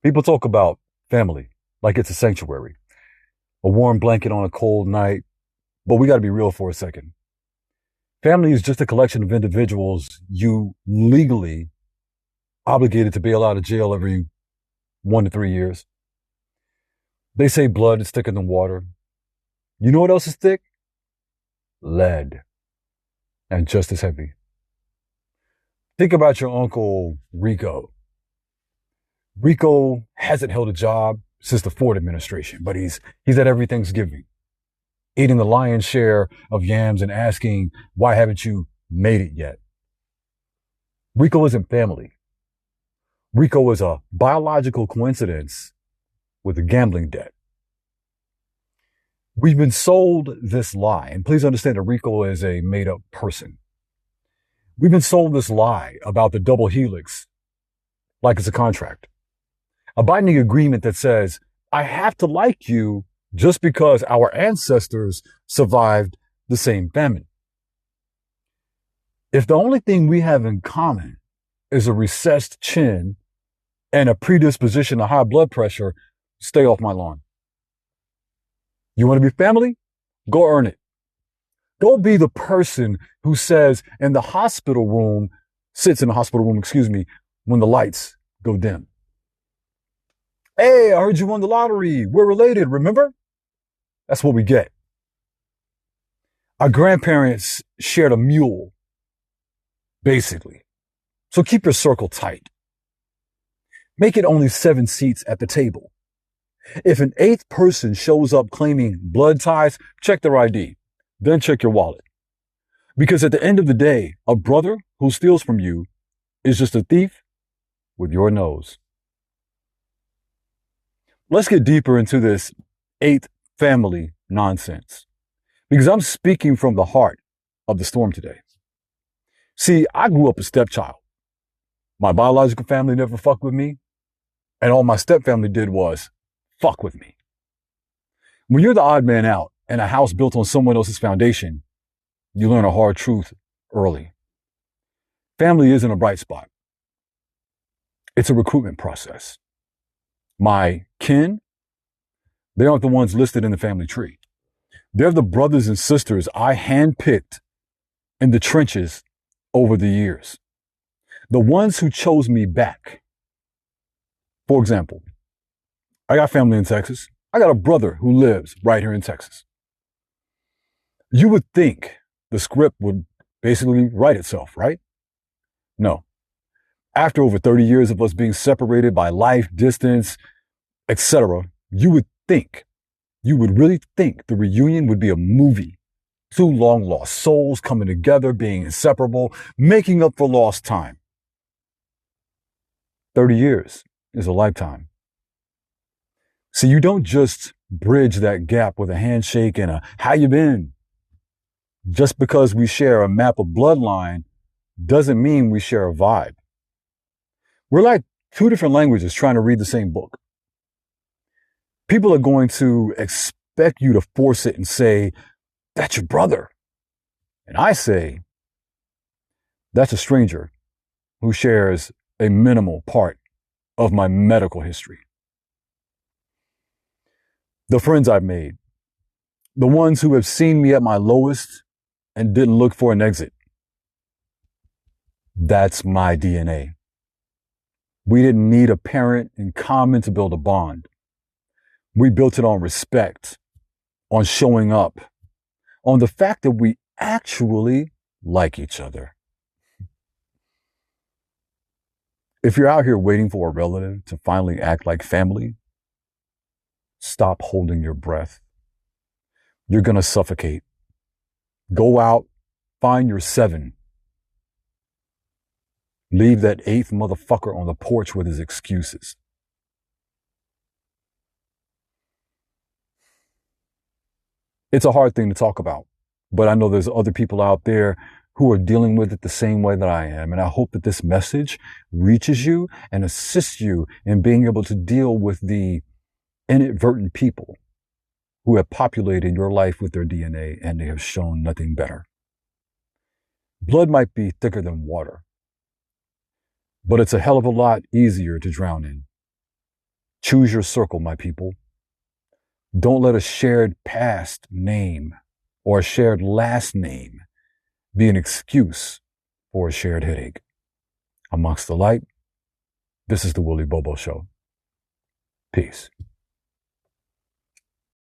People talk about family like it's a sanctuary, a warm blanket on a cold night, but we got to be real for a second. Family is just a collection of individuals you legally obligated to bail out of jail every 1 to 3 years. They say blood is thicker than water. You know what else is thick? Lead, and just as heavy. Think about your uncle Rico. Rico hasn't held a job since the Ford administration, but he's at every Thanksgiving, eating the lion's share of yams and asking, why haven't you made it yet? Rico isn't family. Rico is a biological coincidence with a gambling debt. We've been sold this lie, and please understand that Rico is a made up person. We've been sold this lie about the double helix like it's a contract, a binding agreement that says, I have to like you just because our ancestors survived the same famine. If the only thing we have in common is a recessed chin and a predisposition to high blood pressure, stay off my lawn. You want to be family? Go earn it. Go be the person who says sits in the hospital room, when the lights go dim. Hey, I heard you won the lottery. We're related, remember? That's what we get. Our grandparents shared a mule, basically. So keep your circle tight. Make it only 7 seats at the table. If an 8th person shows up claiming blood ties, check their ID, then check your wallet. Because at the end of the day, a brother who steals from you is just a thief with your nose. Let's get deeper into this 8th family nonsense, because I'm speaking from the heart of the storm today. See, I grew up a stepchild. My biological family never fucked with me, and all my stepfamily did was fuck with me. When you're the odd man out in a house built on someone else's foundation, you learn a hard truth early. Family isn't a bright spot. It's a recruitment process. My kin, they aren't the ones listed in the family tree. They're the brothers and sisters I handpicked in the trenches over the years. The ones who chose me back. For example, I got family in Texas. I got a brother who lives right here in Texas. You would think the script would basically write itself, right? No. After over 30 years of us being separated by life, distance, etc., you would really think the reunion would be a movie. 2 long lost souls coming together, being inseparable, making up for lost time. 30 years is a lifetime. See, you don't just bridge that gap with a handshake and a how you been. Just because we share a map of bloodline doesn't mean we share a vibe. We're like 2 different languages trying to read the same book. People are going to expect you to force it and say, that's your brother. And I say, that's a stranger who shares a minimal part of my medical history. The friends I've made, the ones who have seen me at my lowest and didn't look for an exit. That's my DNA. We didn't need a parent in common to build a bond. We built it on respect, on showing up, on the fact that we actually like each other. If you're out here waiting for a relative to finally act like family, stop holding your breath. You're going to suffocate. Go out, find your 7. Leave that 8th motherfucker on the porch with his excuses. It's a hard thing to talk about, but I know there's other people out there who are dealing with it the same way that I am. And I hope that this message reaches you and assists you in being able to deal with the inadvertent people who have populated your life with their DNA and they have shown nothing better. Blood might be thicker than water, but it's a hell of a lot easier to drown in. Choose your circle, my people. Don't let a shared past name or a shared last name be an excuse for a shared headache. Amongst the light, this is the Willie Bobo Show. Peace.